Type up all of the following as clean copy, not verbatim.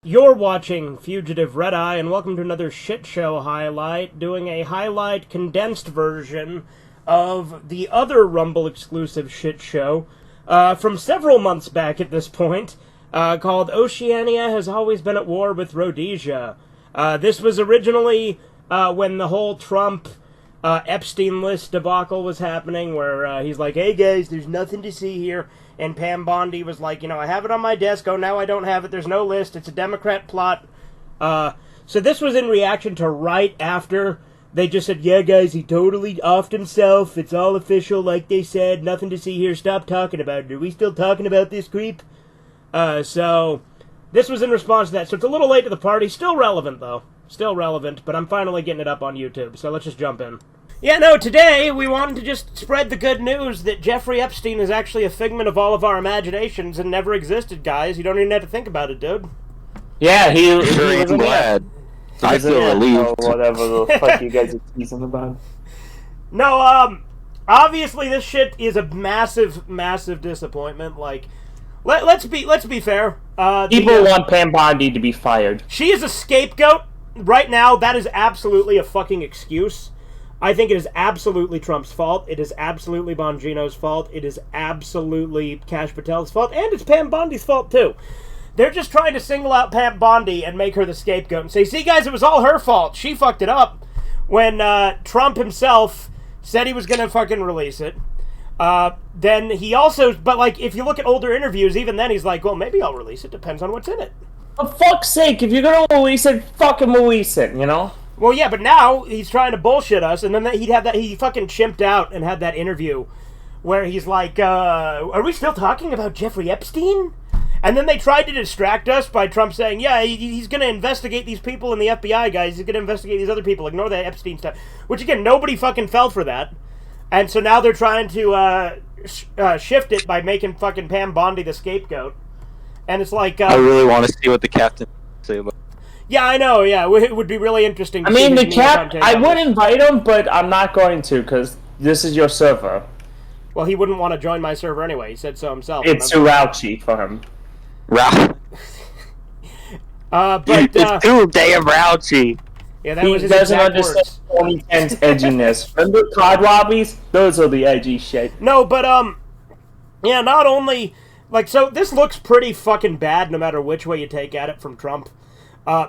You're watching Fugitive RedEye, and welcome to another ShitShow highlight, doing a highlight condensed version of the other Rumble exclusive ShitShow from several months back at this point, called Oceania Has Always Been at War with Rhodesia. This was originally when the whole Trump Epstein list debacle was happening, where he's like, hey guys, there's nothing to see here. And Pam Bondi was like, I have it on my desk. Oh, now I don't have it. There's no list. It's a Democrat plot. So this was in reaction to right after they just said, yeah, guys, he totally offed himself. It's all official, like they said. Nothing to see here. Stop talking about it. Are we still talking about this creep? So this was in response to that. So it's a little late to the party. Still relevant, though. Still relevant, but I'm finally getting it up on YouTube. So let's just jump in. Yeah, no, today we wanted to just spread the good news that Jeffrey Epstein is actually a figment of all of our imaginations and never existed, guys. You don't even have to think about it, dude. Yeah, he was glad. I feel relieved. Whatever the fuck you guys are teasing about. No, obviously this shit is a massive, massive disappointment. Like, let's be fair. People want Pam Bondi to be fired. She is a scapegoat. Right now, that is absolutely a fucking excuse. I think it is absolutely Trump's fault. It is absolutely Bongino's fault. It is absolutely Kash Patel's fault. And it's Pam Bondi's fault, too. They're just trying to single out Pam Bondi and make her the scapegoat and say, see, guys, it was all her fault. She fucked it up. When Trump himself said he was going to fucking release it. Then he also... But, like, if you look at older interviews, even then he's like, well, maybe I'll release it. Depends on what's in it. For fuck's sake, if you're going to release it, fucking release it, you know? Well, yeah, but now he's trying to bullshit us, and then he fucking chimped out and had that interview where he's like, are we still talking about Jeffrey Epstein? And then they tried to distract us by Trump saying, yeah, he's going to investigate these people in the FBI, guys. He's going to investigate these other people. Ignore that Epstein stuff. Which, again, nobody fucking fell for that. And so now they're trying to shift it by making fucking Pam Bondi the scapegoat. And it's like... I really want to see what the captain say about it. Yeah, I know, yeah. It would be really interesting to I mean, the cap... I would invite him, but I'm not going to, because this is your server. Well, he wouldn't want to join my server anyway. He said so himself. It's too raunchy for him. But, it's too damn raunchy. Yeah, that was his doesn't exact understand words. 2010's edginess. Remember COD lobbies? Those are the edgy shit. No, but, yeah, not only... Like, so this looks pretty fucking bad no matter which way you take at it from Trump.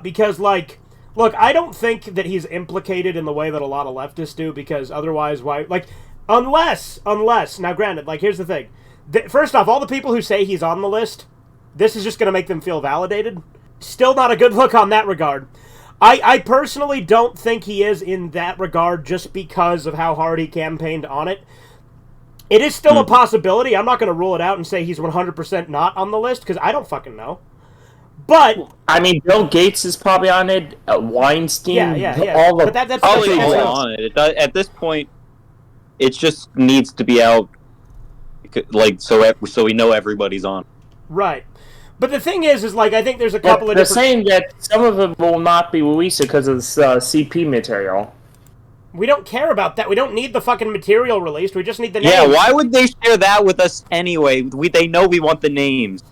Because, like, look, I don't think that he's implicated in the way that a lot of leftists do, because otherwise, why, like, unless, now granted, like, here's the thing. First off, all the people who say he's on the list, this is just going to make them feel validated. Still not a good look on that regard. I personally don't think he is in that regard just because of how hard he campaigned on it. It is still a possibility. I'm not going to rule it out and say he's 100% not on the list, because I don't fucking know. But I mean, Bill Gates is probably on it. Weinstein, yeah. all the But that's Probably on it. At this point, it just needs to be out, like so we know everybody's on. Right. But the thing is like, I think there's a couple of they're different... saying that some of them will not be released because of CP material. We don't care about that. We don't need the fucking material released. We just need the names. Yeah, why would they share that with us anyway? They know we want the names.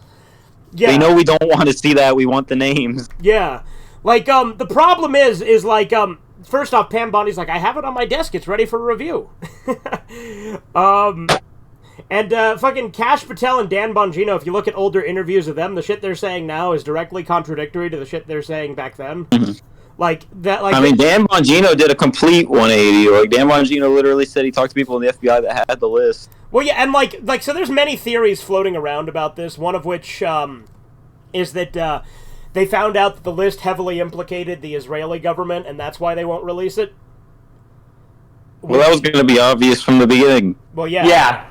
Yeah. They know we don't want to see that. We want the names. Yeah. Like, the problem is like, first off, Pam Bondi's like, I have it on my desk. It's ready for review. And fucking Kash Patel and Dan Bongino, if you look at older interviews of them, the shit they're saying now is directly contradictory to the shit they're saying back then. Like, that, like... I mean, Dan Bongino did a complete 180. Like, Dan Bongino literally said he talked to people in the FBI that had the list. Well, yeah, and like, so there's many theories floating around about this, one of which, is that, they found out that the list heavily implicated the Israeli government, and that's why they won't release it. Well, that was going to be obvious from the beginning. Well, yeah. Yeah.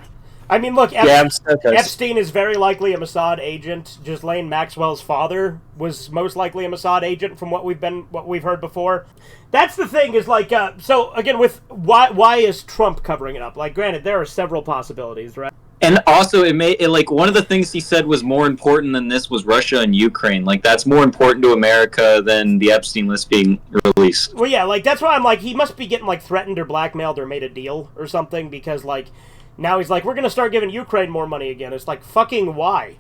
I mean, look, Yeah, Epstein is very likely a Mossad agent. Ghislaine Maxwell's father was most likely a Mossad agent from what we've heard before. That's the thing is like, so again, with why is Trump covering it up? Like, granted, there are several possibilities, right? And also, like, one of the things he said was more important than this was Russia and Ukraine. Like, that's more important to America than the Epstein list being released. Well, yeah, like, that's why I'm like, he must be getting, like, threatened or blackmailed or made a deal or something, because, like, now he's like, we're going to start giving Ukraine more money again. It's like, fucking why?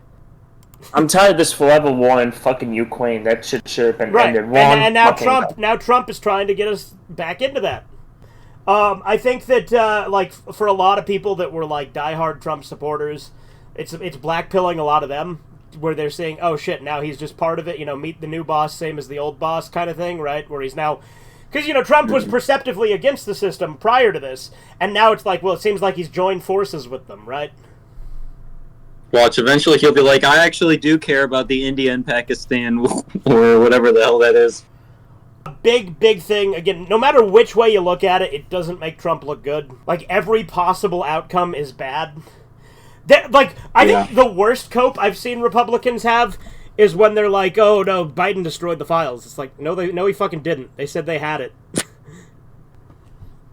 I'm tired of this forever war in fucking Ukraine. That shit should have been ended. And now Trump is trying to get us back into that. I think that like for a lot of people that were like diehard Trump supporters, it's blackpilling a lot of them, where they're saying, "Oh shit, now he's just part of it." You know, meet the new boss, same as the old boss, kind of thing, right? Where he's now, because you know Trump was perceptively against the system prior to this, and now it's like, well, it seems like he's joined forces with them, right? Watch, eventually he'll be like, I actually do care about the India and Pakistan, or whatever the hell that is. A big thing, again, no matter which way you look at it, it doesn't make Trump look good. Like, every possible outcome is bad. I think the worst cope I've seen Republicans have is when they're like, oh no, Biden destroyed the files. It's like, no, he fucking didn't. They said they had it.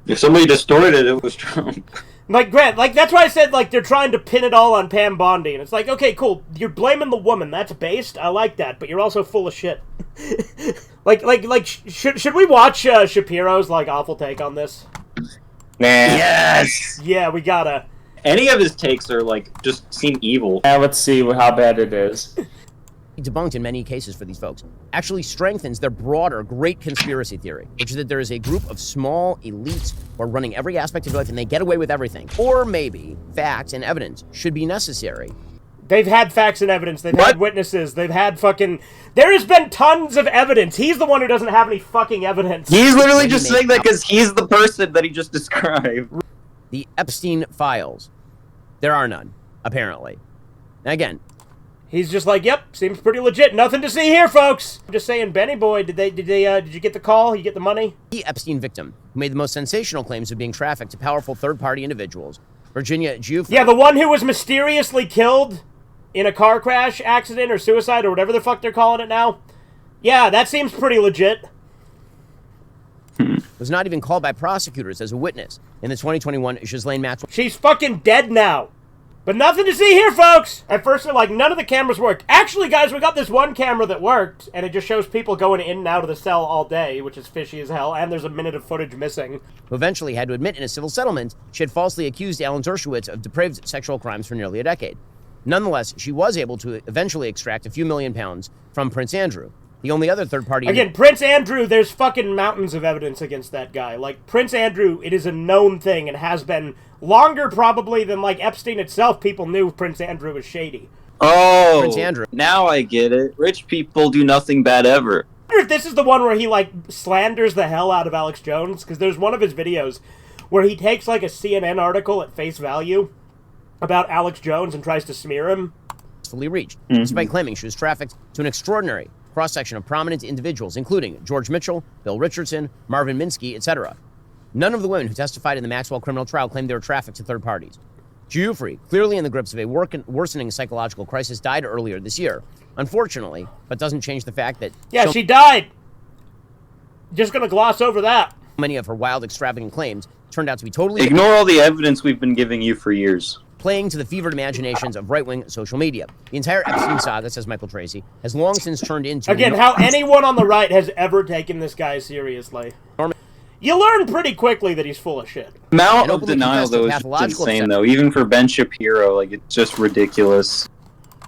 If somebody destroyed it, it was Trump. Like, Grant, like, that's why I said, like, they're trying to pin it all on Pam Bondi, and it's like, okay, cool, you're blaming the woman, that's based, I like that, but you're also full of shit. Should we watch Shapiro's, like, awful take on this? Nah. Yes! Yeah, we gotta. Any of his takes are, like, just seem evil. Yeah, let's see how bad it is. Debunked in many cases for these folks, actually strengthens their broader great conspiracy theory, which is that there is a group of small elites who are running every aspect of life and they get away with everything. Or maybe facts and evidence should be necessary. They've had facts and evidence. They've had witnesses. They've had fucking... There has been tons of evidence. He's the one who doesn't have any fucking evidence. He's literally just saying that because he's the person that he just described. The Epstein files. There are none, apparently. Now again, he's just like, yep, seems pretty legit. Nothing to see here, folks. I'm just saying, Benny boy, did you get the call? You get the money? The Epstein victim, who made the most sensational claims of being trafficked to powerful third-party individuals, Virginia Giuffre. Yeah, the one who was mysteriously killed in a car crash, accident, or suicide, or whatever the fuck they're calling it now. Yeah, that seems pretty legit. Was not even called by prosecutors as a witness in the 2021 Ghislaine Maxwell. She's fucking dead now. But nothing to see here, folks! At first, they're like, none of the cameras worked. Actually, guys, we got this one camera that worked, and it just shows people going in and out of the cell all day, which is fishy as hell, and there's a minute of footage missing. Who eventually had to admit in a civil settlement she had falsely accused Alan Dershowitz of depraved sexual crimes for nearly a decade. Nonetheless, she was able to eventually extract a few million pounds from Prince Andrew. The only other third party... Again, Prince Andrew, there's fucking mountains of evidence against that guy. Like, Prince Andrew, it is a known thing and has been longer probably than, like, Epstein itself. People knew Prince Andrew was shady. Oh, Prince Andrew. Now I get it. Rich people do nothing bad ever. I wonder if this is the one where he, like, slanders the hell out of Alex Jones, because there's one of his videos where he takes, like, a CNN article at face value about Alex Jones and tries to smear him. Fully reached, despite claiming she was trafficked to an extraordinary cross-section of prominent individuals, including George Mitchell, Bill Richardson, Marvin Minsky, etc. None of the women who testified in the Maxwell criminal trial claimed they were trafficked to third parties. Giuffre, clearly in the grips of a worsening psychological crisis, died earlier this year. Unfortunately, but doesn't change the fact that... Yeah, she died! Just gonna gloss over that. Many of her wild, extravagant claims turned out to be totally... Ignore all the evidence we've been giving you for years. Playing to the fevered imaginations of right-wing social media. The entire Epstein saga, says Michael Tracy, has long since turned into... Again, how anyone on the right has ever taken this guy seriously. You learn pretty quickly that he's full of shit. The amount of denial, though, is just insane, though. Even for Ben Shapiro, like, it's just ridiculous.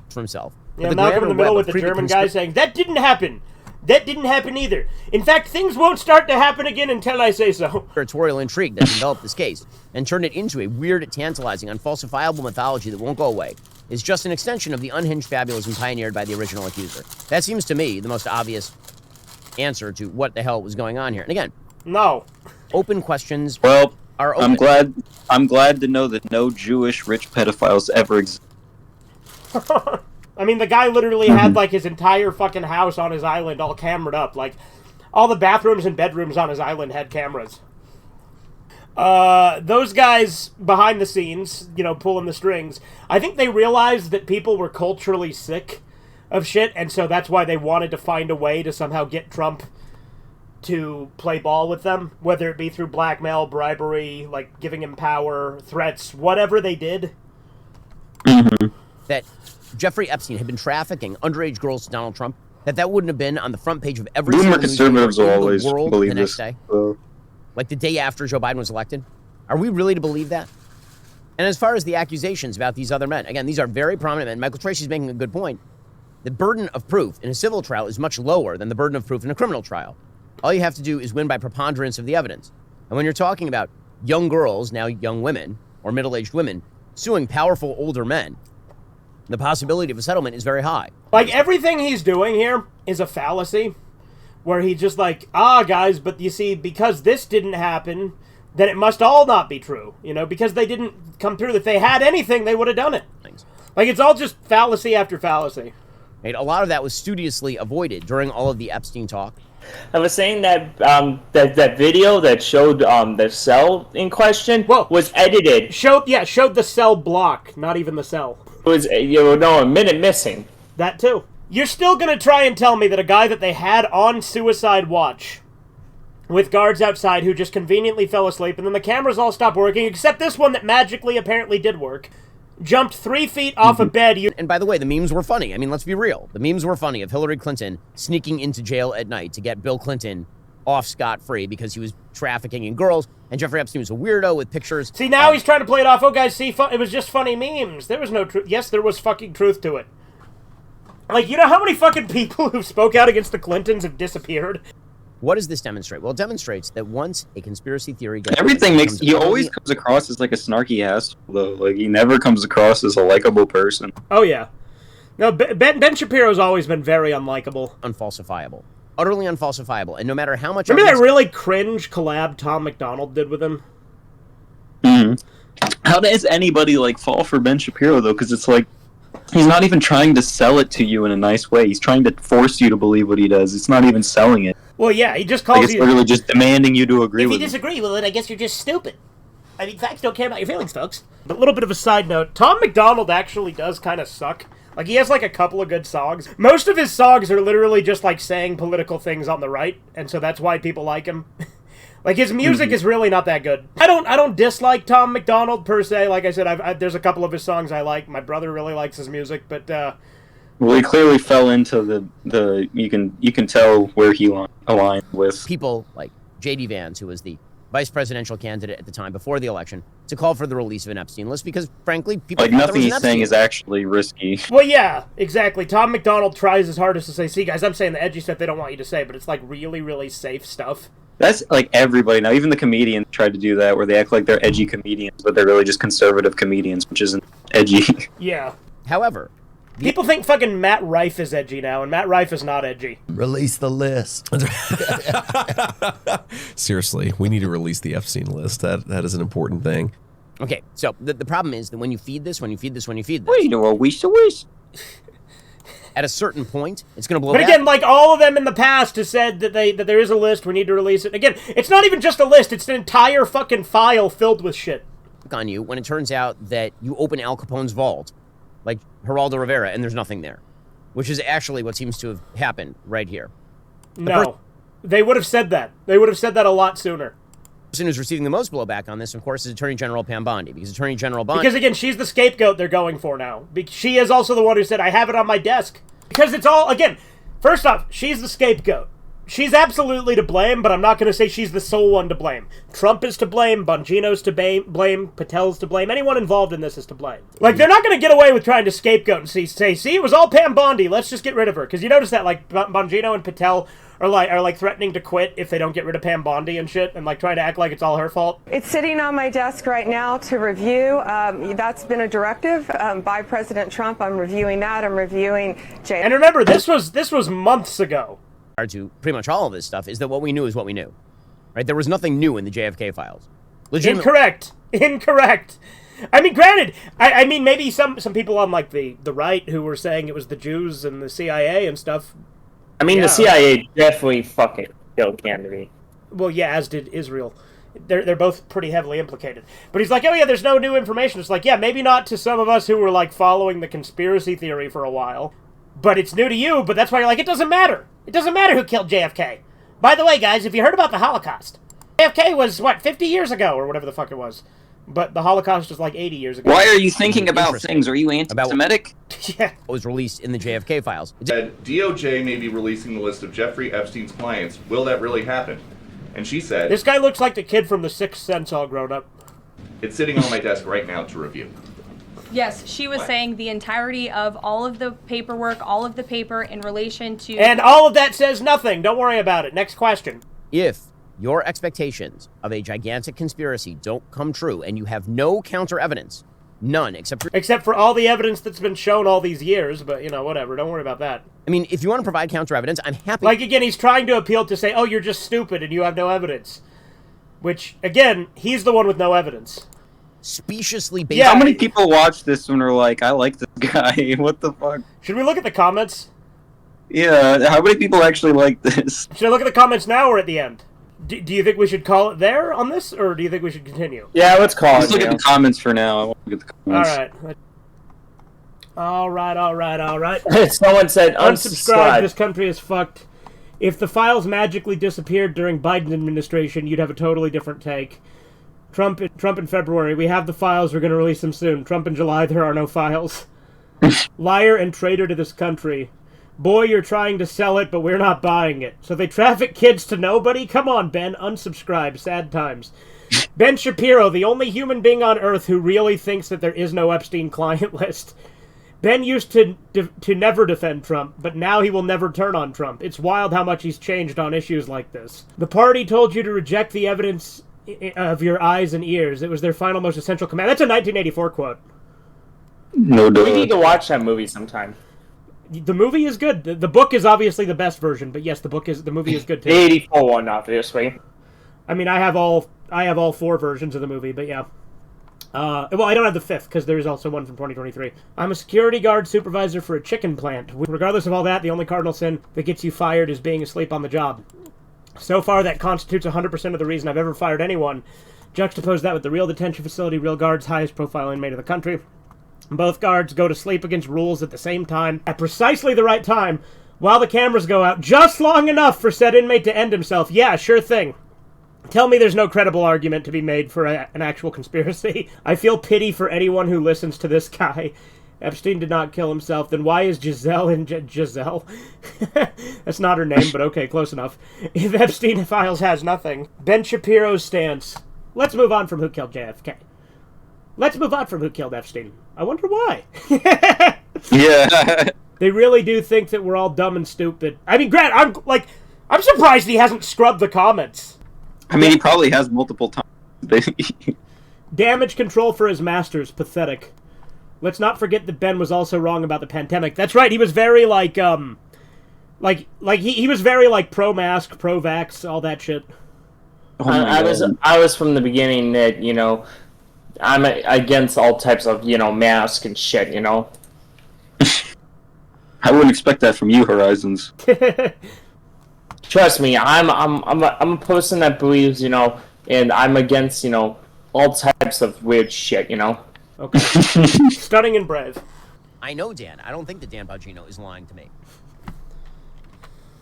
For himself. Yeah, Malcolm in the middle with the German guy saying, that didn't happen. That didn't happen either. In fact, things won't start to happen again until I say so. Conspiratorial intrigue that developed this case and turned it into a weird, tantalizing, unfalsifiable mythology that won't go away is just an extension of the unhinged fabulism pioneered by the original accuser. That seems to me the most obvious answer to what the hell was going on here. And again, no. Open questions well, are open. I'm glad to know that no Jewish rich pedophiles ever exist. I mean, the guy literally had, like, his entire fucking house on his island all camered up. Like, all the bathrooms and bedrooms on his island had cameras. Those guys behind the scenes, you know, pulling the strings, I think they realized that people were culturally sick of shit, and so that's why they wanted to find a way to somehow get Trump to play ball with them, whether it be through blackmail, bribery, like, giving him power, threats, whatever they did. That Jeffrey Epstein had been trafficking underage girls to Donald Trump, that wouldn't have been on the front page of every Boomer single conservatives will newspaper in always the world believe the next this. day. Like the day after Joe Biden was elected. Are we really to believe that? And as far as the accusations about these other men, again, these are very prominent men. Michael Tracy's making a good point. The burden of proof in a civil trial is much lower than the burden of proof in a criminal trial. All you have to do is win by preponderance of the evidence. And when you're talking about young girls, now young women, or middle-aged women, suing powerful older men, the possibility of a settlement is very high. Like, everything he's doing here is a fallacy, where he's just like, guys, but you see, because this didn't happen, then it must all not be true, you know, because they didn't come through. If they had anything, they would have done it. Like, it's all just fallacy after fallacy. Right? A lot of that was studiously avoided during all of the Epstein talk. I was saying that that video that showed the cell in question was edited. Showed the cell block, not even the cell. It was a minute missing. That too. You're still gonna try and tell me that a guy that they had on suicide watch, with guards outside who just conveniently fell asleep, and then the cameras all stopped working, except this one that magically apparently did work, jumped 3 feet off a bed. And by the way, the memes were funny. I mean, let's be real. The memes were funny of Hillary Clinton sneaking into jail at night to get Bill Clinton off scot-free because he was trafficking in girls, and Jeffrey Epstein was a weirdo with pictures. See, now he's trying to play it off. Oh, guys, see, it was just funny memes. There was no truth. Yes, there was fucking truth to it. Like, you know how many fucking people who spoke out against the Clintons have disappeared? What does this demonstrate? Well, it demonstrates that once a conspiracy theory gets... He always comes across as like a snarky asshole, though. Like, he never comes across as a likable person. Oh, yeah. No, Ben Shapiro's always been very unlikable. Unfalsifiable. Utterly unfalsifiable. And no matter how much... Remember that really cringe collab Tom McDonald did with him? How does anybody, like, fall for Ben Shapiro, though? Because it's like, he's not even trying to sell it to you in a nice way. He's trying to force you to believe what he does. It's not even selling it. Well, yeah, he just calls you... It's literally just demanding you to agree with it. If you disagree with it, I guess you're just stupid. I mean, facts don't care about your feelings, folks. But a little bit of a side note, Tom McDonald actually does kind of suck. Like, he has, like, a couple of good songs. Most of his songs are literally just, like, saying political things on the right, and so that's why people like him. Like, his music is really not that good. I don't dislike Tom McDonald, per se. Like I said, there's a couple of his songs I like. My brother really likes his music, but, Well, he clearly fell into the you can tell where he aligned with people like J.D. Vance, who was the vice presidential candidate at the time before the election, to call for the release of an Epstein list because, frankly, people like nothing he's saying is actually risky. Well, yeah, exactly. Tom McDonald tries his hardest to say, see, guys, I'm saying the edgy stuff they don't want you to say, but it's like really, really safe stuff. That's like everybody now. Even the comedians tried to do that, where they act like they're edgy comedians, but they're really just conservative comedians, which isn't edgy. Yeah. However, people think fucking Matt Rife is edgy now, and Matt Rife is not edgy. Release the list. Seriously, we need to release the Epstein list. That is an important thing. Okay, so the problem is that when you feed this, Wait, no, we so wish. At a certain point, it's going to blow But again, like all of them in the past have said that there is a list, we need to release it. Again, it's not even just a list, it's an entire fucking file filled with shit. On you when it turns out that you open Al Capone's vault, like Geraldo Rivera, and there's nothing there, which is actually what seems to have happened right here. No, they would have said that. They would have said that a lot sooner. The person who's receiving the most blowback on this, of course, is Attorney General Pam Bondi, because Attorney General Bondi... Because, again, she's the scapegoat they're going for now. She is also the one who said, I have it on my desk. Because it's all, again, first off, she's the scapegoat. She's absolutely to blame, but I'm not going to say she's the sole one to blame. Trump is to blame, Bongino's to blame, Patel's to blame, anyone involved in this is to blame. Like, they're not going to get away with trying to scapegoat and say, see, it was all Pam Bondi, let's just get rid of her. Because you notice that, like, Bongino and Patel are like threatening to quit if they don't get rid of Pam Bondi and shit, and like trying to act like it's all her fault. It's sitting on my desk right now to review. That's been a directive by President Trump. I'm reviewing that. I'm reviewing Jay. And remember, this was months ago. To pretty much all of this stuff is that what we knew is what we knew, right? There was nothing new in the JFK files. Incorrect. I mean, granted, I mean, maybe some people on like the right who were saying it was the Jews and the CIA and stuff. I mean, yeah. The CIA definitely fucking killed Kennedy. Well, yeah, as did Israel. They're both pretty heavily implicated. But he's like, oh yeah, there's no new information. It's like, yeah, maybe not to some of us who were like following the conspiracy theory for a while, but it's new to you. But that's why you're like, it doesn't matter. It doesn't matter who killed JFK. By the way, guys, if you heard about the Holocaust, JFK was, what, 50 years ago or whatever the fuck it was. But the Holocaust was like 80 years ago. Why are you thinking about things? Are you anti-Semitic? Yeah. What was released in the JFK files. DOJ may be releasing the list of Jeffrey Epstein's clients. Will that really happen? And she said... This guy looks like the kid from The Sixth Sense all grown up. It's sitting on my desk right now to review. Yes, she was saying the entirety of all of the paperwork, all of the paper in relation to... And all of that says nothing. Don't worry about it. Next question. If your expectations of a gigantic conspiracy don't come true and you have no counter evidence, none, except for all the evidence that's been shown all these years, but, you know, whatever. Don't worry about that. I mean, if you want to provide counter evidence, I'm happy. Like, again, he's trying to appeal to say, oh, you're just stupid and you have no evidence. Which, again, he's the one with no evidence. Speciously based. Yeah, how many people watch this and are like, I like this guy? What the fuck? Should we look at the comments? Yeah, how many people actually like this? Should I look at the comments now or at the end? Do you think we should call it there on this, or do you think we should continue? Yeah, let's call Let's look at the comments for now. I want to look at the comments. All right. Someone said unsubscribe. This country is fucked. If the files magically disappeared during Biden's administration, you'd have a totally different take. Trump in February, we have the files, we're going to release them soon. Trump in July, there are no files. Liar and traitor to this country. Boy, you're trying to sell it, but we're not buying it. So they traffic kids to nobody? Come on, Ben, unsubscribe. Sad times. Ben Shapiro, the only human being on Earth who really thinks that there is no Epstein client list. Ben used to never defend Trump, but now he will never turn on Trump. It's wild how much he's changed on issues like this. The party told you to reject the evidence of your eyes and ears. It was their final, most essential command. That's a 1984 quote. No doubt. We need to watch that movie sometime. The movie is good. The book is obviously the best version, but yes, the movie is good too. The 84 one, obviously. I mean, I have all 4 versions of the movie, but yeah. Well, I don't have the 5th, because there is also one from 2023. I'm a security guard supervisor for a chicken plant. Regardless of all that, the only cardinal sin that gets you fired is being asleep on the job. So far, that constitutes 100% of the reason I've ever fired anyone. Juxtapose that with the real detention facility, real guards, highest profile inmate of the country. Both guards go to sleep against rules at the same time, at precisely the right time, while the cameras go out, just long enough for said inmate to end himself. Yeah, sure thing. Tell me there's no credible argument to be made for an actual conspiracy. I feel pity for anyone who listens to this guy. Epstein did not kill himself, then why is Giselle in Giselle? That's not her name, but okay, close enough. If Epstein Files has nothing. Ben Shapiro's stance. Let's move on from who killed JFK. Let's move on from who killed Epstein. I wonder why. Yeah. They really do think that we're all dumb and stupid. I mean, Grant, I'm surprised he hasn't scrubbed the comments. I mean, he probably has multiple times. Damage control for his masters. Pathetic. Let's not forget that Ben was also wrong about the pandemic. That's right. He was very he was very pro-mask, pro-vax, all that shit. Oh I was from the beginning that, you know, I'm against all types of, you know, mask and shit, you know. I wouldn't expect that from you, Horizons. Trust me, I'm a person that believes, you know, and I'm against, you know, all types of weird shit, you know. Okay. Stunning and brave. I know Dan. I don't think that Dan Bongino is lying to me.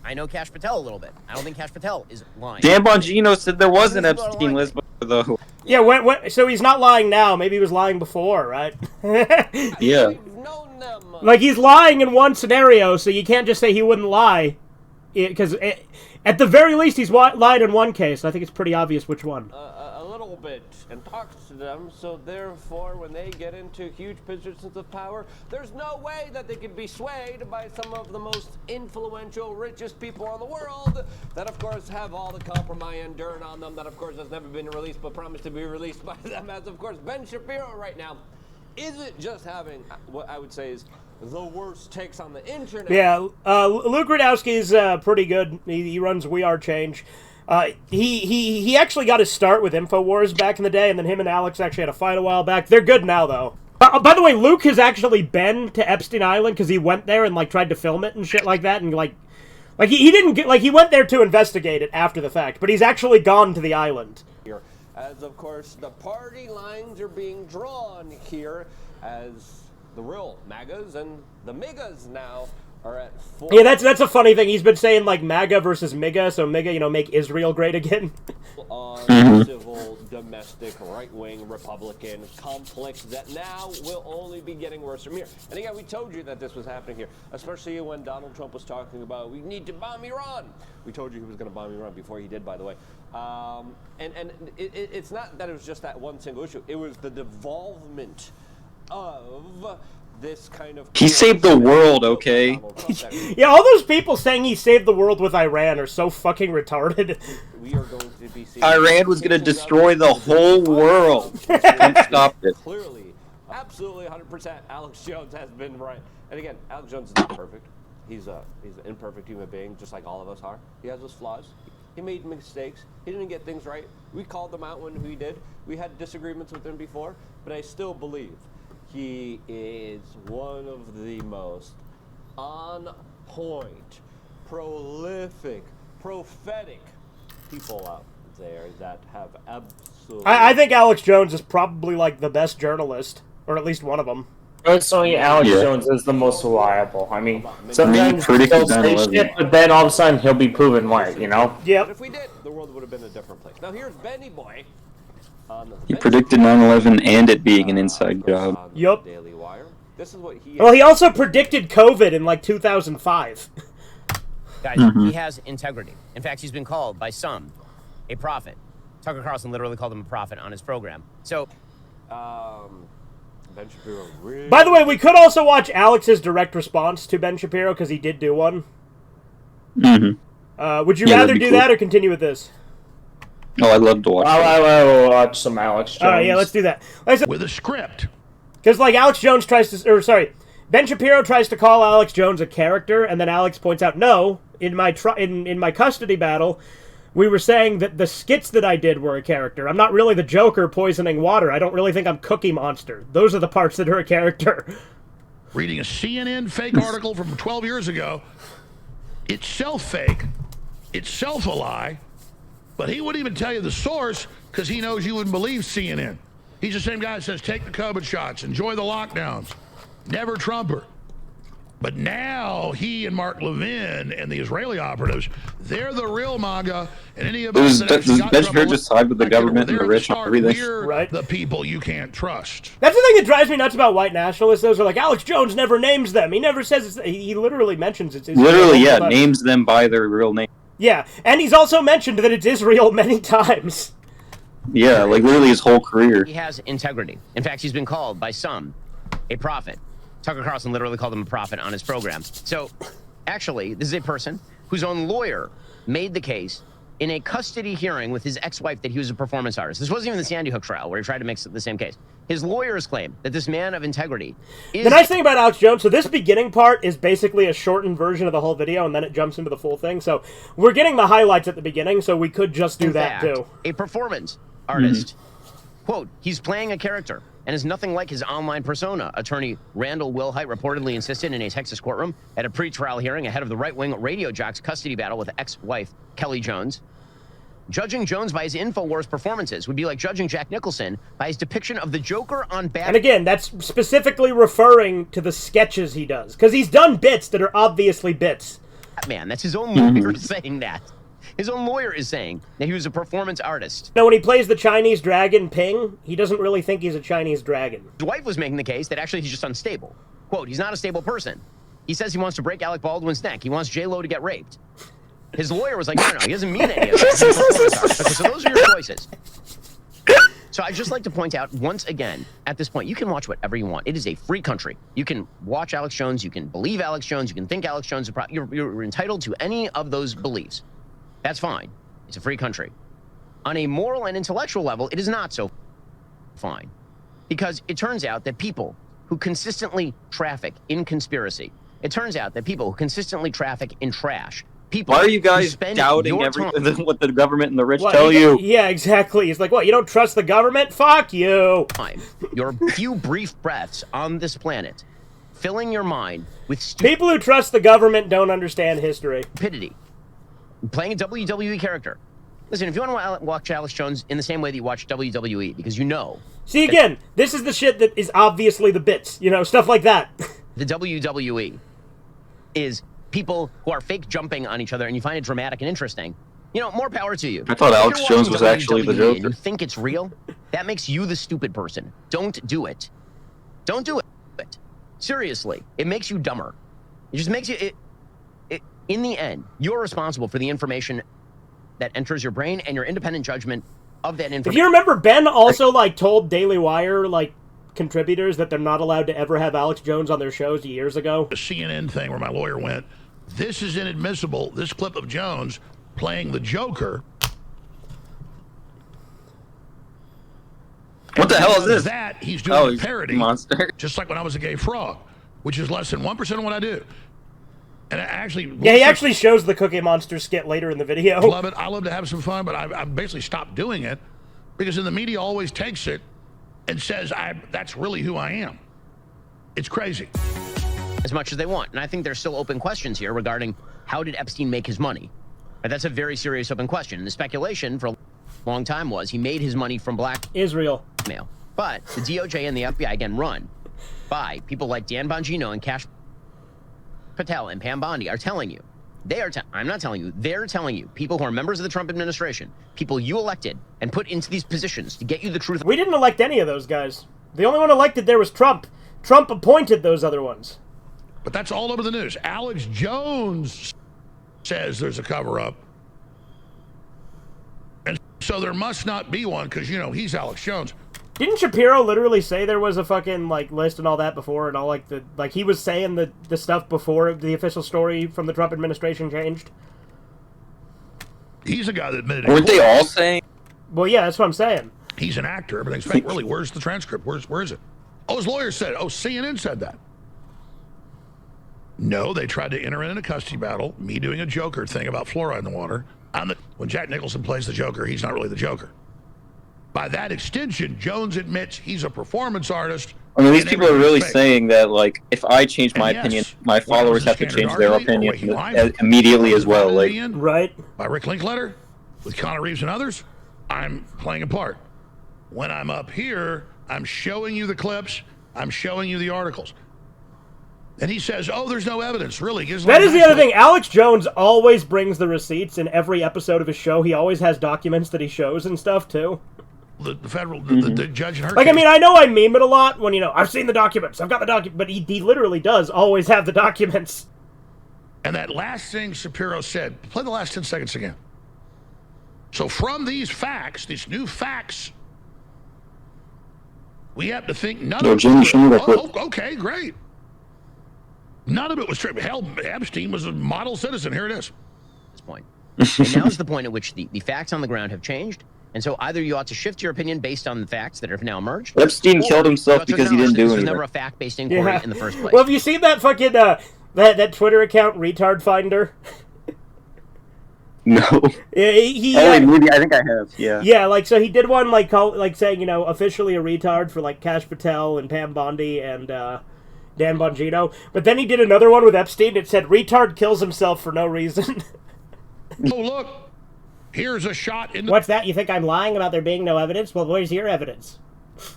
I know Kash Patel a little bit. I don't think Kash Patel is lying. Dan Bongino said there was an Epstein list, though. Yeah, so he's not lying now. Maybe he was lying before, right? Yeah. Like, he's lying in one scenario, so you can't just say he wouldn't lie. Because at the very least, he's lied in one case. I think it's pretty obvious which one. A little bit, and talks to them, so therefore, when they get into huge positions of power, there's no way that they can be swayed by some of the most influential, richest people in the world that, of course, have all the compromise and dirt on them that, of course, has never been released, but promised to be released by them, as, of course, Ben Shapiro right now isn't just having what I would say is the worst takes on the internet. Yeah, Luke Rudowski's pretty good. He runs We Are Change. He actually got his start with InfoWars back in the day, and then him and Alex actually had a fight a while back. They're good now, though. By the way, Luke has actually been to Epstein Island because he went there and tried to film it and shit like that, and he didn't get he went there to investigate it after the fact, but he's actually gone to the island. As of course the party lines are being drawn here, as the real MAGAs and the MIGAs now are at full. Yeah, that's a funny thing. He's been saying MAGA versus MIGA, so MIGA, make Israel great again. On civil, domestic, right-wing, Republican conflict that now will only be getting worse from here. And again, we told you that this was happening here, especially when Donald Trump was talking about we need to bomb Iran. We told you he was going to bomb Iran before he did, by the way. And it's not that it was just that one single issue. It was the devolvement of this kind of... He saved the world, okay? Yeah, all those people saying he saved the world with Iran are so fucking retarded. We are going to be seeing Iran was going to destroy the whole world. Trump stopped it. Clearly, absolutely 100%, Alex Jones has been right. And again, Alex Jones is not perfect. He's an imperfect human being, just like all of us are. He has his flaws. He made mistakes. He didn't get things right. We called him out when we did. We had disagreements with him before, but I still believe he is one of the most on-point, prolific, prophetic people out there that have absolutely... I think Alex Jones is probably like the best journalist, or at least one of them. Personally, Alex Jones is the most reliable. I mean, sometimes predicted he'll say 9/11. shit, but then all of a sudden he'll be proven right, you know? Yep. But if we did, the world would have been a different place. Now here's Benny Boy. He predicted 9/11 and it being an inside job. Yup. Daily Wire. This is what he... Well, he also predicted COVID in like 2005. Guys, he has integrity. In fact, he's been called by some a prophet. Tucker Carlson literally called him a prophet on his program. So, Ben Shapiro really... By the way, we could also watch Alex's direct response to Ben Shapiro, because he did do one. Would you rather do that or continue with this? Oh, I'd love to watch that. I'll watch some Alex Jones. All right, yeah, let's do that. With a script. Because, like, Alex Jones tries to... Or, sorry. Ben Shapiro tries to call Alex Jones a character, and then Alex points out, no, in my custody battle, we were saying that the skits that I did were a character. I'm not really the Joker poisoning water. I don't really think I'm Cookie Monster. Those are the parts that are a character. Reading a CNN fake article from 12 years ago. Itself fake. Itself a lie. But he wouldn't even tell you the source because he knows you wouldn't believe CNN. He's the same guy that says, take the COVID shots, enjoy the lockdowns. Never Trumper. But now he and Mark Levin and the Israeli operatives, they're the real MAGA, and any of us that actually got trouble just side with the government and the rich and everything. We're the people you can't trust. That's the thing that drives me nuts about white nationalists. Those are like, Alex Jones never names them. He never says it's, he literally mentions it's Israel. Literally, yeah, names them by their real name. Yeah, and he's also mentioned that it's Israel many times. Yeah, like literally his whole career. he has integrity. In fact, he's been called by some a prophet. Tucker Carlson literally called him a prophet on his program. So, actually, this is a person whose own lawyer made the case in a custody hearing with his ex-wife that he was a performance artist. This wasn't even the Sandy Hook trial where he tried to make the same case. His lawyers claim that this man of integrity is... The nice thing about Alex Jones, so this beginning part is basically a shortened version of the whole video, and then it jumps into the full thing. So we're getting the highlights at the beginning, so we could just do that, too. A performance artist. Quote, he's playing a character and is nothing like his online persona, attorney Randall Wilhite reportedly insisted in a Texas courtroom at a pre-trial hearing ahead of the right-wing radio jock's custody battle with ex-wife Kelly Jones. Judging Jones by his InfoWars performances would be like judging Jack Nicholson by his depiction of the Joker on Batman. And again, that's specifically referring to the sketches he does, because he's done bits that are obviously bits. Batman, that's his own lawyer saying that. His own lawyer is saying that he was a performance artist. Now, when he plays the Chinese dragon Ping, he doesn't really think he's a Chinese dragon. His wife was making the case that actually he's just unstable. Quote, he's not a stable person. He says he wants to break Alec Baldwin's neck. He wants J-Lo to get raped. His lawyer was like, no, he doesn't mean any of that. Okay, so those are your choices. So I'd just like to point out, once again, at this point, you can watch whatever you want. It is a free country. You can watch Alex Jones. You can believe Alex Jones. You can think Alex Jones. You're entitled to any of those beliefs. That's fine. It's a free country. On a moral and intellectual level, it is not so fine. Because it turns out that people who consistently traffic in conspiracy, it turns out that people who consistently traffic in trash, people... Why are you guys doubting everything what the government and the rich tell you? Yeah, exactly. He's like, what, you don't trust the government? Fuck you. Your few brief breaths on this planet, filling your mind with... People who trust the government don't understand history. Stupidity. Playing a WWE character. Listen, if you want to watch Alex Jones in the same way that you watch WWE, because you know... See, again, this is the shit that is obviously the bits, you know, stuff like that. The WWE is people who are fake jumping on each other, and you find it dramatic and interesting. You know, more power to you. I thought Alex Jones was actually the Joker. And you think it's real? That makes you the stupid person. Don't do it. Don't do it. Seriously. It makes you dumber. It just makes you... In the end, you're responsible for the information that enters your brain and your independent judgment of that information. If you remember, Ben also, like, told Daily Wire, like, contributors that they're not allowed to ever have Alex Jones on their shows years ago? The CNN thing where my lawyer went, this is inadmissible. This clip of Jones playing the Joker. What the hell is this? That he's doing a he's parody, monster. just like when I was a gay frog, which is less than 1% of what I do. And I actually, Yeah, he actually shows the Cookie Monster skit later in the video. love it. I love to have some fun, but I basically stopped doing it because then the media always takes it and says that's really who I am. It's crazy. As much as they want. And I think there's still open questions here regarding how did Epstein make his money? And that's a very serious open question. And the speculation for a long time was he made his money from Israel. blackmail. But the DOJ and the FBI, again, run by people like Dan Bongino and Kash Patel and Pam Bondi are telling you. I'm not telling you. They're telling you. People who are members of the Trump administration, people you elected and put into these positions to get you the truth. We didn't elect any of those guys. The only one elected there was Trump. Trump appointed those other ones. But that's all over the news. Alex Jones says there's a cover-up. And so there must not be one because, you know, he's Alex Jones. Didn't Shapiro literally say there was a fucking, like, list and all that before and all, like, he was saying the stuff before the official story from the Trump administration changed? He's a guy that admitted it. Weren't they all saying? Well, yeah, that's what I'm saying. He's an actor. Everything's fake. Really, where's the transcript? Where is it? Oh, his lawyer said it. Oh, CNN said that. No, they tried to enter in a custody battle, me doing a Joker thing about fluoride in the water. When Jack Nicholson plays the Joker, he's not really the Joker. By that extension, Jones admits he's a performance artist. I mean, these people are really saying that, like, if I change my opinion, my followers have to change their opinion immediately as well. Like, right? By Rick Linklater, with Keanu Reeves and others, I'm playing a part. When I'm up here, I'm showing you the clips, I'm showing you the articles. And he says, oh, there's no evidence, really. That is the other thing. Alex Jones always brings the receipts in every episode of his show. He always has documents that he shows and stuff, too. The federal, the judge in her Like, case, I mean, I know I meme it a lot when, you know, I've seen the documents, I've got the documents, but he literally does always have the documents. And that last thing Shapiro said, play the last 10 seconds again. So from these facts, these new facts, we have to think none of it. Okay, great. None of it was true. Hell, Epstein was a model citizen. Here it is. At this point. And now is the point at which the facts on the ground have changed. And so either you ought to shift your opinion based on the facts that have now emerged. Epstein killed himself because he didn't do anything. This was never a fact-based inquiry in the first place. Well, have you seen that fucking, that Twitter account, Retard Finder? No. Yeah, maybe I think I have. Yeah. Yeah, like, so he did one, like, saying, you know, officially a retard for, like, Kash Patel and Pam Bondi and, Dan Bongino. But then he did another one with Epstein. It said, retard kills himself for no reason. Oh, look. Here's a shot in What's that? You think I'm lying about there being no evidence? Well, where's your evidence?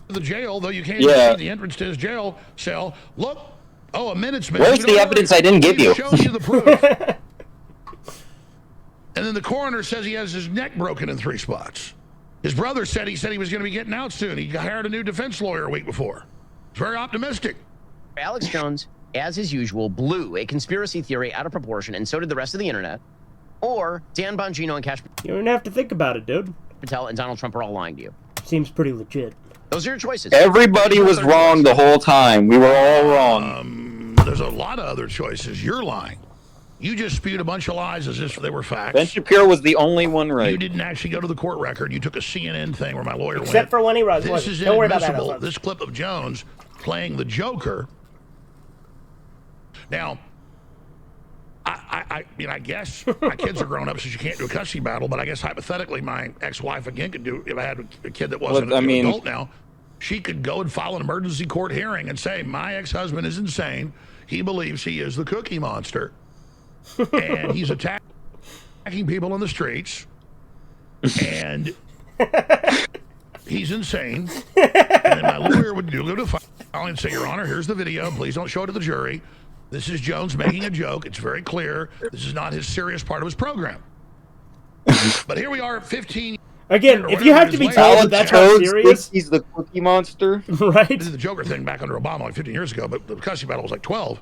the jail, though you can't see the entrance to his jail cell. Look. Oh, a minute's missing. Where's the evidence I didn't give you? Show you the proof. And then the coroner says he has his neck broken in 3 spots. His brother said he was going to be getting out soon. He hired a new defense lawyer a week before. It's very optimistic. Alex Jones, as is usual, blew a conspiracy theory out of proportion, and so did the rest of the internet. Or Dan Bongino and Kash You don't have to think about it, dude. Patel and Donald Trump are all lying to you. Seems pretty legit. Those are your choices. Everybody was wrong the whole time. We were all wrong. There's a lot of other choices. You're lying. You just spewed a bunch of lies as if they were facts. Ben Shapiro was the only one right. You didn't actually go to the court record. You took a CNN thing where my lawyer went. Except for when he was. This is Don't worry about that. inadmissible. This clip of Jones playing the Joker. Now, I mean, I guess my kids are grown up, so you can't do a custody battle. But I guess hypothetically, my ex-wife again could do. If I had a kid that wasn't an adult now, she could go and file an emergency court hearing and say, "My ex-husband is insane. He believes he is the Cookie Monster, and he's attacking people in the streets, and he's insane." And then my lawyer would go to file and say, "Your Honor, here's the video. Please don't show it to the jury. This is Jones making a joke. It's very clear. This is not his serious part of his program." But here we are, 15. Again, if you have to be told that that's how serious, he's the Cookie Monster, right? This is the Joker thing back under Obama like 15 years ago, but the custody battle was like 12.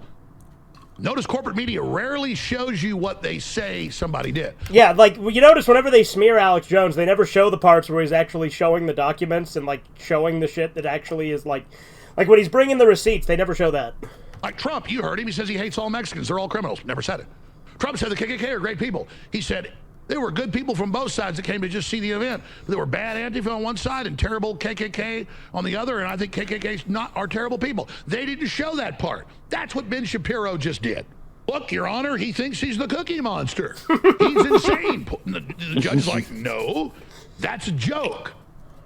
Notice corporate media rarely shows you what they say somebody did. Yeah, like, you notice whenever they smear Alex Jones, they never show the parts where he's actually showing the documents and, like, showing the shit that actually is, like Like when he's bringing the receipts, they never show that. Like Trump, you heard him. He says he hates all Mexicans. They're all criminals. Never said it. Trump said the KKK are great people. He said there were good people from both sides that came to just see the event. There were bad Antifa on one side and terrible KKK on the other, and I think KKKs are terrible people. They didn't show that part. That's what Ben Shapiro just did. Look, Your Honor, he thinks he's the Cookie Monster. He's insane. The judge's like, no, that's a joke.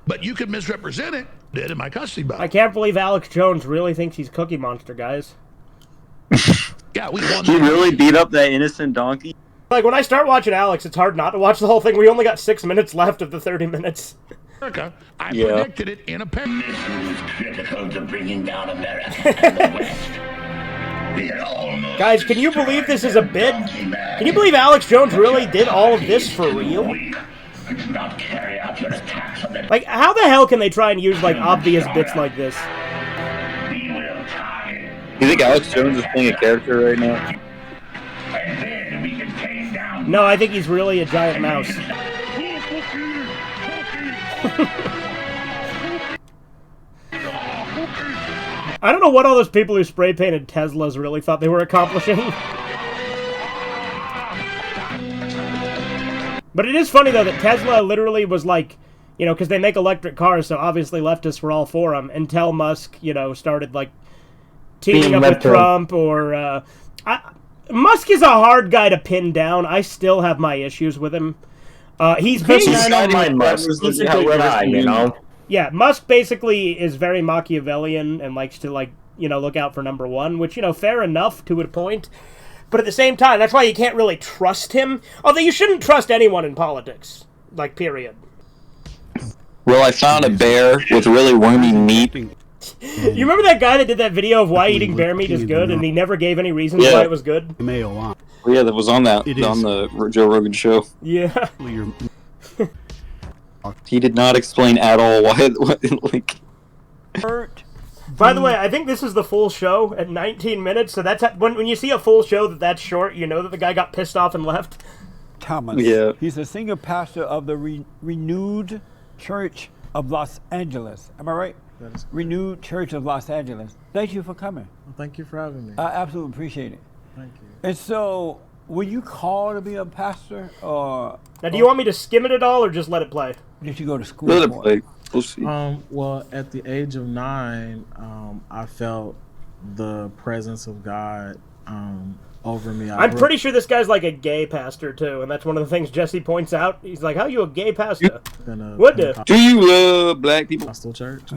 But you could misrepresent it. Did in my custody battle. I can't believe Alex Jones really thinks he's Cookie Monster, guys. Yeah, we won. He really beat up that innocent donkey. Like, when I start watching Alex, it's hard not to watch the whole thing. We only got 6 minutes left of the 30 minutes. America. I predicted it in a pen. This is critical to bringing down America and the West. Guys, can you believe this is a bit? Can you believe Alex Jones really did all of this for real? Like, how the hell can they try and use, like, obvious bits like this? You think Alex Jones is playing a character right now? No, I think he's really a giant mouse. I don't know what all those people who spray painted Teslas really thought they were accomplishing. But it is funny, though, that Tesla literally was like, you know, because they make electric cars, so obviously leftists were all for them, until Musk, you know, started, like, teaming up with Trump, or, Musk is a hard guy to pin down. I still have my issues with him. He's basically... He's a good guy, you know? Yeah, Musk basically is very Machiavellian and likes to, like, you know, look out for number one, which, you know, fair enough to a point. But at the same time, that's why you can't really trust him. Although you shouldn't trust anyone in politics. Like, period. Well, I found a bear with really wormy meat. You remember that guy that did that video of why eating bear meat is good, and he never gave any reasons why it was good? Yeah, that was on the Joe Rogan show. Yeah. He did not explain at all why like... By the way, I think this is the full show at 19 minutes, so that's when you see a full show that's short, you know that the guy got pissed off and left. Thomas. Yeah. He's a senior pastor of the Renewed Church of Los Angeles. Am I right? That is Renewed Church of Los Angeles. Thank you for coming. Well, thank you for having me. I absolutely appreciate it. Thank you. And so, were you called to be a pastor, or... Now, do you want me to skim it at all, or just let it play? Did you go to school? Let it play. We'll see. Well, at the age of 9, I felt the presence of God over me. I'm pretty sure this guy's like a gay pastor, too, and that's one of the things Jesse points out. He's like, how are you a gay pastor? What the? Do you love black people? Pentecostal church.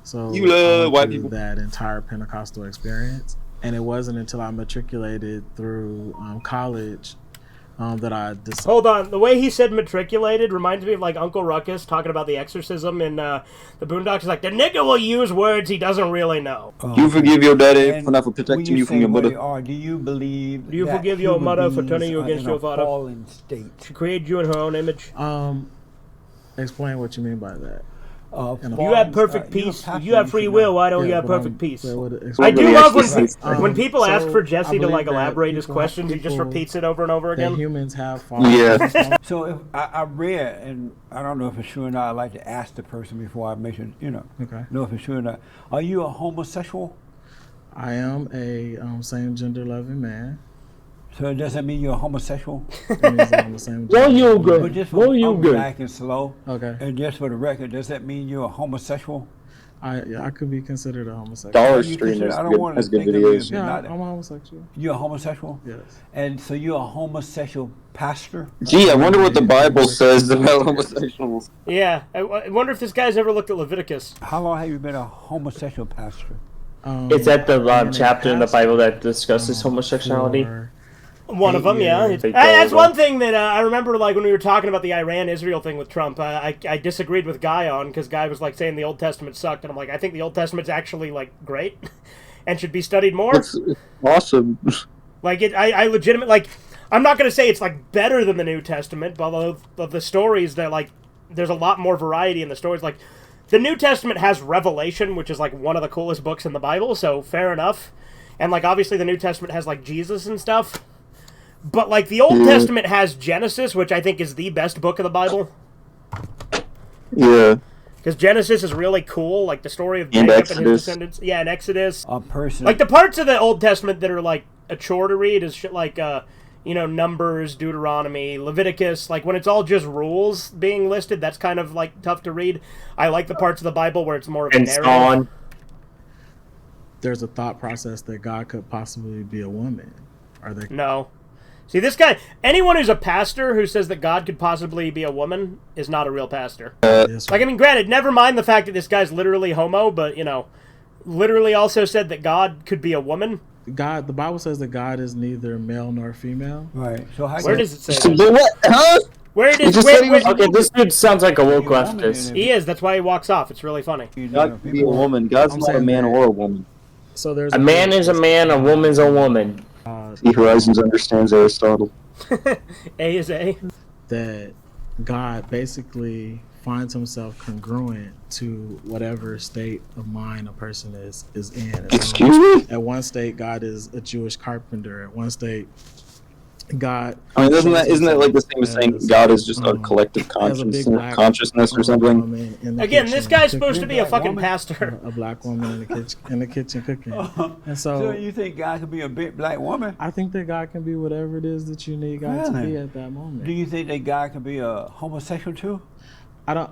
So you love white people? That entire Pentecostal experience. And it wasn't until I matriculated through college that I decided. Hold on. The way he said matriculated reminds me of like Uncle Ruckus talking about the exorcism in the Boondocks. He's like, the nigga will use words he doesn't really know. You forgive your daddy for not protecting you from your mother. Do you believe? Do you forgive your mother for turning you against your father? Fallen state. She created you in her own image. Explain what you mean by that. You have perfect peace. You have free will. Why don't you have perfect peace? I do love when people ask for Jesse to like elaborate his questions. He just repeats it over and over again. Humans have So if I read, and I don't know if it's true or not. I like to ask the person before I mention, know if it's true or not. Are you a homosexual? I am a same gender loving man. So does that mean you're a homosexual? Well, you good. But just well, you good. Back and slow. Okay. And just for the record, does that mean you're a homosexual? I could be considered a homosexual. Dollar Stream has good videos. Yeah, I'm a homosexual. You're a homosexual? Yes. And so you're a homosexual pastor? Gee, I wonder what the Bible says about homosexuals. Yeah, I wonder if this guy's ever looked at Leviticus. How long have you been a homosexual pastor? It's at the chapter in the Bible that discusses homosexuality. One of them, yeah. That's one thing that I remember, like, when we were talking about the Iran-Israel thing with Trump, I disagreed with Guy on, because Guy was, like, saying the Old Testament sucked, and I'm like, I think the Old Testament's actually, like, great, and should be studied more. It's awesome. Like, I legitimately, like, I'm not going to say it's, like, better than the New Testament, but although of the stories, that like, there's a lot more variety in the stories, like, the New Testament has Revelation, which is, like, one of the coolest books in the Bible, so fair enough, and, like, obviously the New Testament has, like, Jesus and stuff. But, like, the Old Testament has Genesis, which I think is the best book of the Bible. Yeah. Because Genesis is really cool, like the story of And Jacob and his Exodus. descendants. Yeah, and Exodus. A person. Like the parts of the Old Testament that are like a chore to read is shit like, Numbers, Deuteronomy, Leviticus. Like when it's all just rules being listed, that's kind of like tough to read. I like the parts of the Bible where it's more of a And narrative. so on. There's a thought process that God could possibly be a woman. Are they? No. See, this guy, anyone who's a pastor who says that God could possibly be a woman is not a real pastor. Like, I mean, granted, never mind the fact that this guy's literally homo, but, literally also said that God could be a woman. God, the Bible says that God is neither male nor female. Right. So how Where does it say that? But what? Huh? Where He does just where, said he was, where- okay, this dude sounds like a woke leftist. He is. That's why he walks off. It's really funny. God can be a woman. God's I'm not a saying man that- or a woman. So there's A man is a man, a woman's a woman. He Horizons understands Aristotle. A is A. That God basically finds himself congruent to whatever state of mind a person is in. Excuse me? At one state, God is a Jewish carpenter. At one state, God. I mean, isn't that like the same as saying God is just a collective as a big black consciousness or something? woman in the Again, this kitchen guy's cooking. supposed to be a fucking pastor. A black woman in the kitchen cooking. And So so you think God could be a big black woman? I think that God can be whatever it is that you need God to Really? be at that moment. Do you think that God could be a homosexual too? I don't.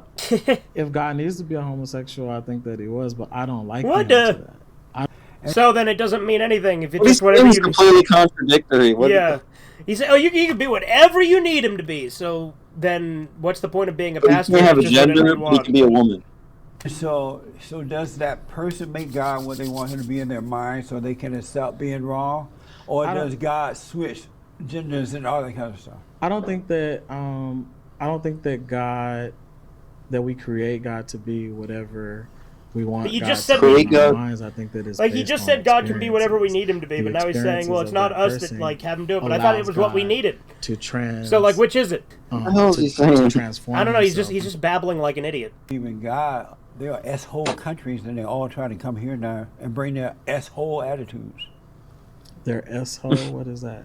If God needs to be a homosexual, I think that he was, but I don't like What the answer to the- that. So then it doesn't mean anything if it's Well, just whatever he's you completely contradictory. What Yeah. He said, he can be whatever you need him to be. So then what's the point of being a He pastor? can't have a Just whatever gender, you but he want. can be a woman. So does that person make God what they want him to be in their mind so they can accept being wrong? Or I don't- does God switch genders and all that kind of stuff? I don't think that God, that we create God to be whatever we want. But you God just to said be we- in our minds. I think that it's Like, he based just on said God can be whatever we experiences. need him to be, The but now he's saying, well, it's experiences not of us that that, person like, have him do it. But I thought it allows was what we God needed. to trans. So, like, which is it? What the hell is he saying? To transform I don't know. He's himself. just babbling like an idiot. Even God, there are S-hole countries and they're all trying to come here now and bring their S-hole attitudes. Their S-hole. What is that?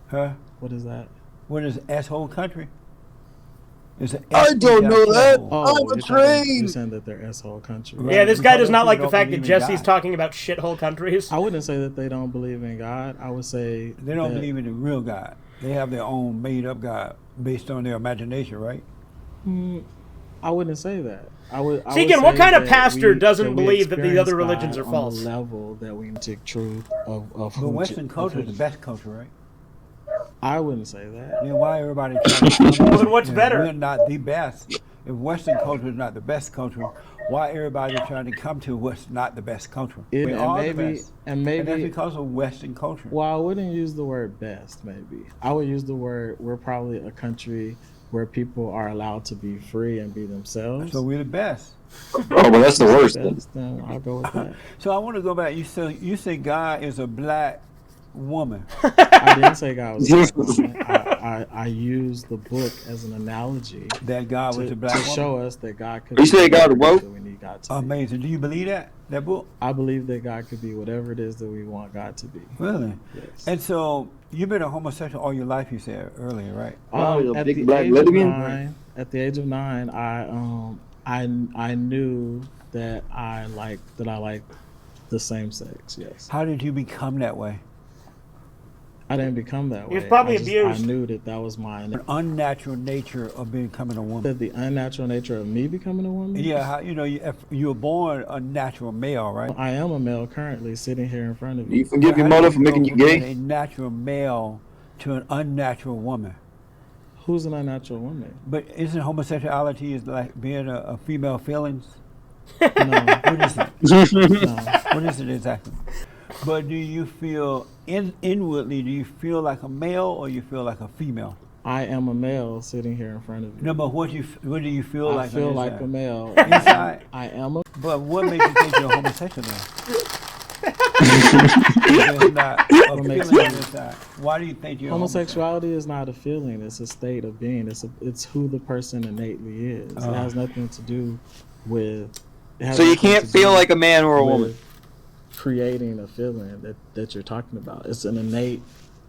Huh? What is that? What is S-hole country? It's an I don't know that. Oh, I'm a you're train. saying that they're S-hole country. Right. Yeah, this guy Because does not those like the people fact don't that believe in Jesse's God. talking about shithole countries. I wouldn't say that they don't believe in God. I would say They don't that- believe in the real God. They have their own made-up God based on their imagination, right? I wouldn't say that. I would. See, again, what kind of pastor doesn't believe that the other religions are false? On the level that we take truth of But who Western Je- culture of is who- the best culture, right? I wouldn't say that. Then why everybody trying to come Well, then what's better? We're not the best. If Western culture is not the best culture, why everybody trying to come to what's not the best culture? It- We and are maybe- the best. and that's maybe- because of Western culture. Well, I wouldn't use the word best. Maybe I would use the word. We're probably a country where people are allowed to be free and be themselves. So we're the best. Oh, well, that's the worst. Then. Then I'll go with that. So I want to go back. You say God is a black woman. I didn't say God was a black woman. I used the book as an analogy That God was to, a black to woman. show us that God could You be say God whatever it is woke? that we need God to be. Amazing. Do you believe that book? I believe that God could be whatever it is that we want God to be. Really? Yes. And so you've been a homosexual all your life. You said earlier, right? Oh, you're a at big the black age of lesbian? 9, at the age of 9, I knew that I liked the same sex. Yes. How did you become that way? I didn't become that way. He was probably I abused. knew that was my An unnatural nature of becoming a woman. the unnatural nature of me becoming a woman. Yeah, how, if you were born a natural male, right? I am a male currently sitting here in front of you. You forgive your How mother do for making go you from gay? being a natural male to an unnatural woman. Who's an unnatural woman? But isn't homosexuality is like being a female feelings? No. What is it? No. What is it exactly? But do you feel inwardly? Do you feel like a male or you feel like a female? I am a male sitting here in front of you. No, but what do you feel I like? feel on like inside? a male. Inside? I am a. But what makes you think you're homosexual then? It's not a What makes feeling on you- inside. Why do you think you're Homosexuality is not a feeling; it's a state of being. It's who the person innately is. It has nothing to do with. it has So you nothing can't to feel do like a man or a with woman. Creating a feeling that you're talking about. It's an innate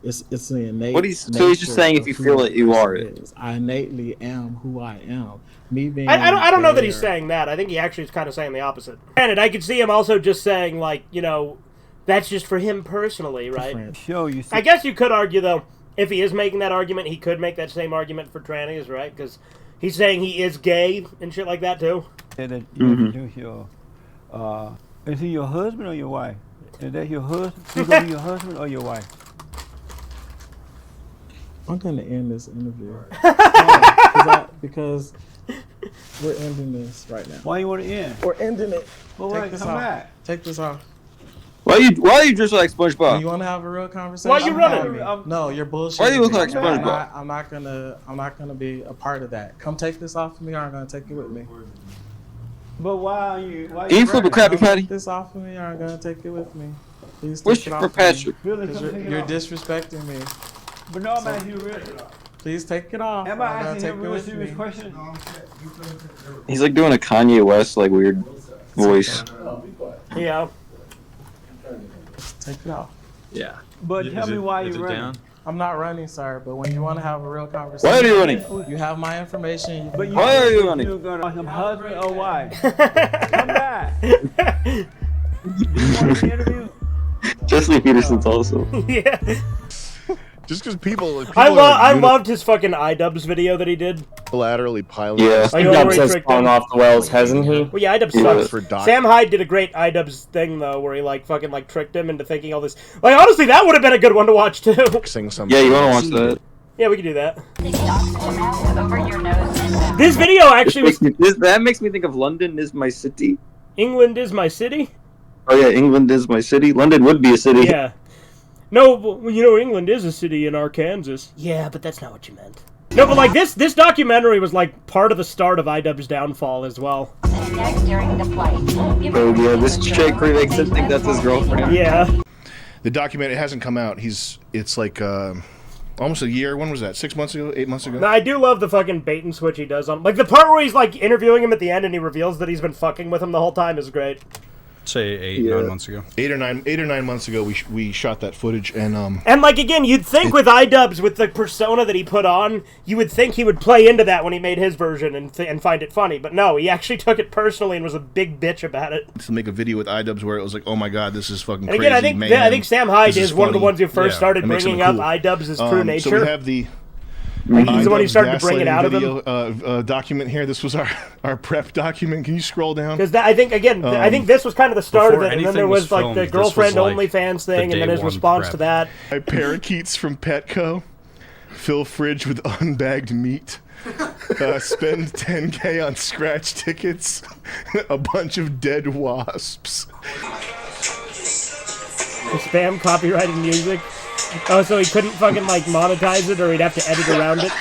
It's an innate. So he's just saying if you feel it, you are it. I innately am who I am. Me being. I don't know that he's saying that. I think he actually is kind of saying the opposite. Granted, I could see him also just saying, like, you know, that's just for him personally, right? Show you. I guess you could argue, though, if he is making that argument, he could make that same argument for trannies, right? Because he's saying he is gay and shit like that, too. And that you introduce your, is he your husband or your wife? Is that your husband? Is gonna be your husband or your wife? I'm gonna end this interview because we're ending this right now. Why you want to end? We're ending it. Well, Take wait, this come off. back. Take this off. Why are you dressed like SpongeBob? You want to have a real conversation? Why you running? No, you're bullshit. Why do you look like SpongeBob? I'm not gonna be a part of that. Come take this off of me, or I'm gonna take it with me. But why are you? Why Can you flip a Krabby Patty? Take this off of me, or I'm gonna take it with me. Please take Where's it off for of Patrick? me. Really, 'Cause come take it you're off. disrespecting me. But no, I'm asking you really. Please take it off. Am or I I'm gonna asking take him it a real with serious me. question? He's like doing a Kanye West like weird voice. Yeah. Take it off. Yeah. But tell me why you're running. I'm not running, sir. But when you want to have a real conversation, Why are you running? You have my information. But you, Why are you running? You're gonna him husband or wife? Come back. You want the interview? Jesse Peterson's also. Yeah. Just because people I loved his fucking iDubbbz video that he did. Laterally piling. Yeah, Like, where he Idubbs has tricked fallen him. off the wells, hasn't he? Well, yeah, iDubbbz sucks. Sam Hyde did a great iDubbbz thing, though, where he, like, fucking, like, tricked him into thinking all this. Like, honestly, that would have been a good one to watch, too. Yeah, you want to watch that? Yeah, we can do that. This video actually was... That makes me think of London is my city. England is my city? Oh yeah, England is my city. London would be a city. Yeah. No, well, you know, England is a city in Arkansas. Yeah, but that's not what you meant. No, but like this documentary was like part of the start of iDubbbz's downfall as well. Oh yeah, this chick really makes him think that's his girlfriend. Yeah. The documentary hasn't come out. It's like almost a year. When was that? 6 months ago? 8 months ago? No, I do love the fucking bait and switch he does on, like, the part where he's like interviewing him at the end and he reveals that he's been fucking with him the whole time is great. Say 9 months ago. 8 or 9 months ago, we shot that footage, and like, again, you'd think with iDubbbz, with the persona that he put on, you would think he would play into that when he made his version and find it funny, but no, he actually took it personally and was a big bitch about it. to make a video with iDubbbz where it was like, oh my god, this is fucking And crazy. again, I think Sam Hyde is one of the funny. ones who first started That makes bringing him up cool. iDubbbz's true nature. So we have the Like, he's the one who started to bring it out of him. video, document here. This was our prep document. Can you scroll down? Because I think, again, I think this was kind of the start of it, and then there was, like, the filmed, girlfriend this was, OnlyFans thing, and then his response to that. Parakeets from Petco. Fill fridge with unbagged meat. Spend 10K on scratch tickets. A bunch of dead wasps. The spam copyrighted music. Oh, so he couldn't fucking, like, monetize it, or he'd have to edit around it?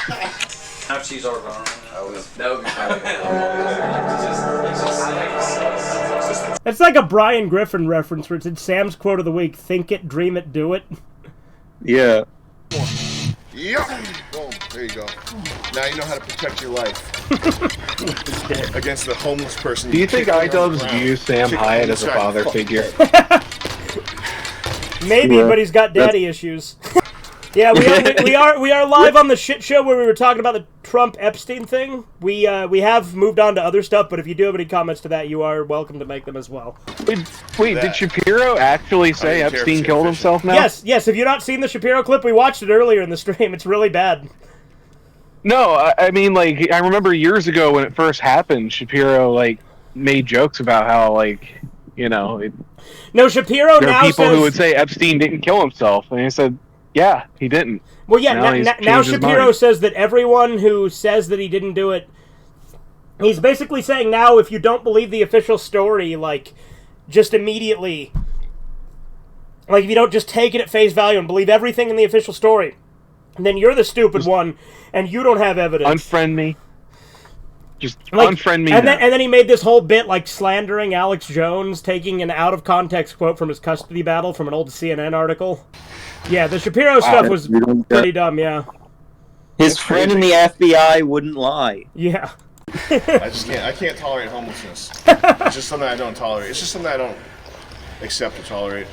That's like a Brian Griffin reference where it said Sam's quote of the week, think it, dream it, do it. Yeah. Yep. Boom. There you go. Now you know how to protect your life against the homeless person. Do you think iDubbbz views Sam Hyde as a father figure? Maybe, but he's got daddy issues. Yeah, we are live on the shit show where we were talking about the Trump Epstein thing. We have moved on to other stuff, but if you do have any comments to that, you are welcome to make them as well. Wait, did Shapiro actually say Epstein killed himself now? Yes. Have you not seen the Shapiro clip? We watched it earlier in the stream. It's really bad. No, I mean, like, I remember years ago when it first happened, Shapiro, like, made jokes about how, like, you know... No, Shapiro there now are people says... who would say Epstein didn't kill himself, and he said, yeah, he didn't. Well, yeah, now he's Shapiro says that everyone who says that he didn't do it... He's basically saying now, if you don't believe the official story, like, just immediately... Like, if you don't just take it at face value and believe everything in the official story, then you're the stupid one, and you don't have evidence. Unfriend me. Just unfriend me. And then he made this whole bit, like, slandering Alex Jones, taking an out-of-context quote from his custody battle from an old CNN article. Yeah, the Shapiro stuff was pretty dumb, yeah. His friend in the FBI wouldn't lie. Yeah. I can't tolerate homelessness. It's just something I don't tolerate. It's just something I don't accept or tolerate.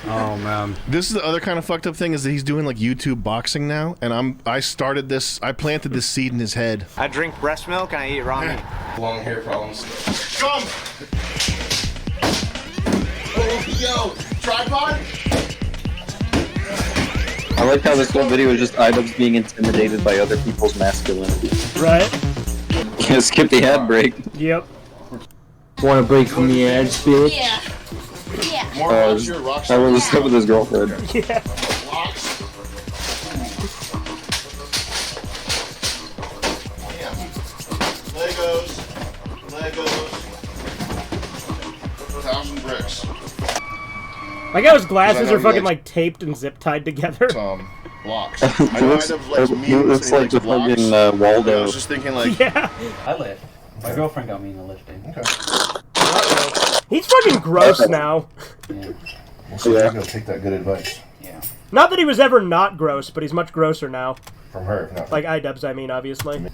Oh man. This is the other kind of fucked up thing is that he's doing like YouTube boxing now, and I planted this seed in his head. I drink breast milk and I eat raw meat. Long hair problems. Come! Oh, yo! Tripod? I like how this whole video is just iDubbbz being intimidated by other people's masculinity. Right? Can't skip the ad break. Yep. Want a break from the ads, bitch? Yeah. More rocks, you're a rock I star. was stuck with his girlfriend. Yeah. Rocks. Legos. 1,000 bricks. Like how his glasses know are fucking he like taped and zip tied together. Blocks. He looks like the fucking Waldo. I was just thinking like... Yeah. I lift. My girlfriend got me into lifting. Okay. He's fucking gross now. Yeah. Well, so yeah. He's gonna take that good advice. Yeah. Not that he was ever not gross, but he's much grosser now. From her, not from Like iDubbbz, I mean, obviously.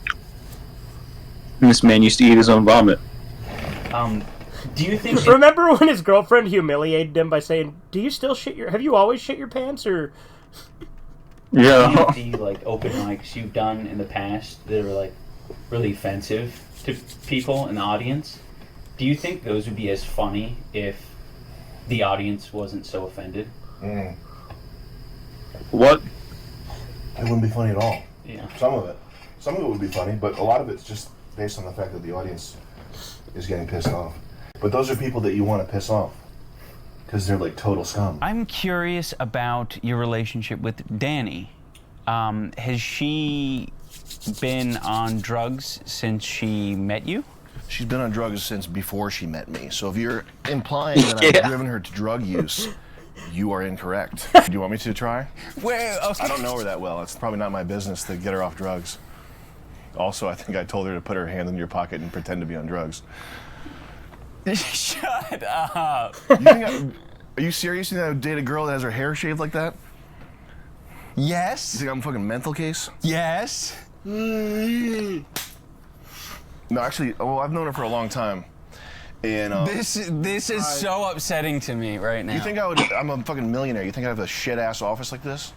This man used to eat his own vomit. Do you think... Remember when his girlfriend humiliated him by saying, "Do you still shit your... Have you always shit your pants, or...?" Yeah. The like open mics you've done in the past that were like really offensive to people in the audience, do you think those would be as funny if the audience wasn't so offended? What? It wouldn't be funny at all. Yeah. Some of it would be funny, but a lot of it's just based on the fact that the audience is getting pissed off. But those are people that you want to piss off because they're like total scum. I'm curious about your relationship with Danny. Has she been on drugs since she met you? She's been on drugs since before she met me. So if you're implying that I've driven her to drug use, you are incorrect. Do you want me to try? Wait, okay. I don't know her that well. It's probably not my business to get her off drugs. Also, I think I told her to put her hand in your pocket and pretend to be on drugs. Shut up. Are you serious? You think I would date a girl that has her hair shaved like that? Yes. You think I'm a fucking mental case? Yes. No, actually, well, I've known her for a long time. And This is so upsetting to me right now. You think I'm a fucking millionaire. You think I have a shit-ass office like this?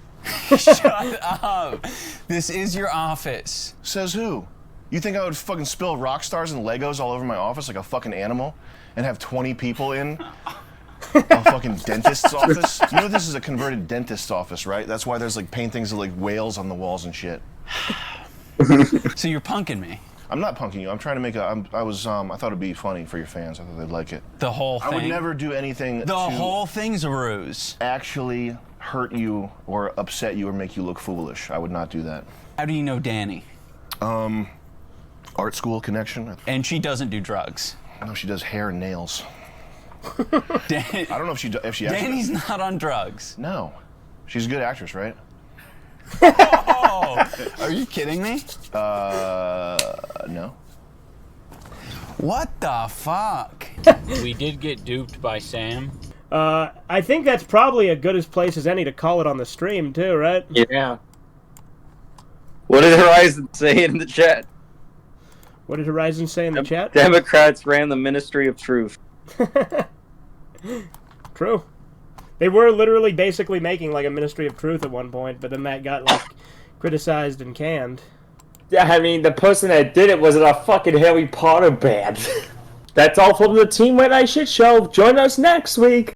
Shut up. This is your office. Says who? You think I would fucking spill rock stars and Legos all over my office like a fucking animal and have 20 people in a fucking dentist's office? You know this is a converted dentist's office, right? That's why there's like paintings of like whales on the walls and shit. So you're punking me. I'm not punking you. I'm trying to make I thought it'd be funny for your fans. I thought they'd like it. The whole thing? I would never do anything The whole thing's a ruse. Actually hurt you or upset you or make you look foolish. I would not do that. How do you know Danny? Art school connection. And she doesn't do drugs. No, she does hair and nails. I don't know if she actually. Danny's not on drugs. No, she's a good actress, right? Oh, are you kidding me? No. What the fuck? We did get duped by Sam. I think that's probably as good a place as any to call it on the stream, too, right? Yeah. What did Horizon say in the chat? What did Horizon say in the chat? Democrats ran the Ministry of Truth. True. They were literally basically making like a Ministry of Truth at one point, but then that got like criticized and canned. Yeah, I mean, the person that did it was in a fucking Harry Potter band. That's all from the Team RedEye Shit Show. Join us next week.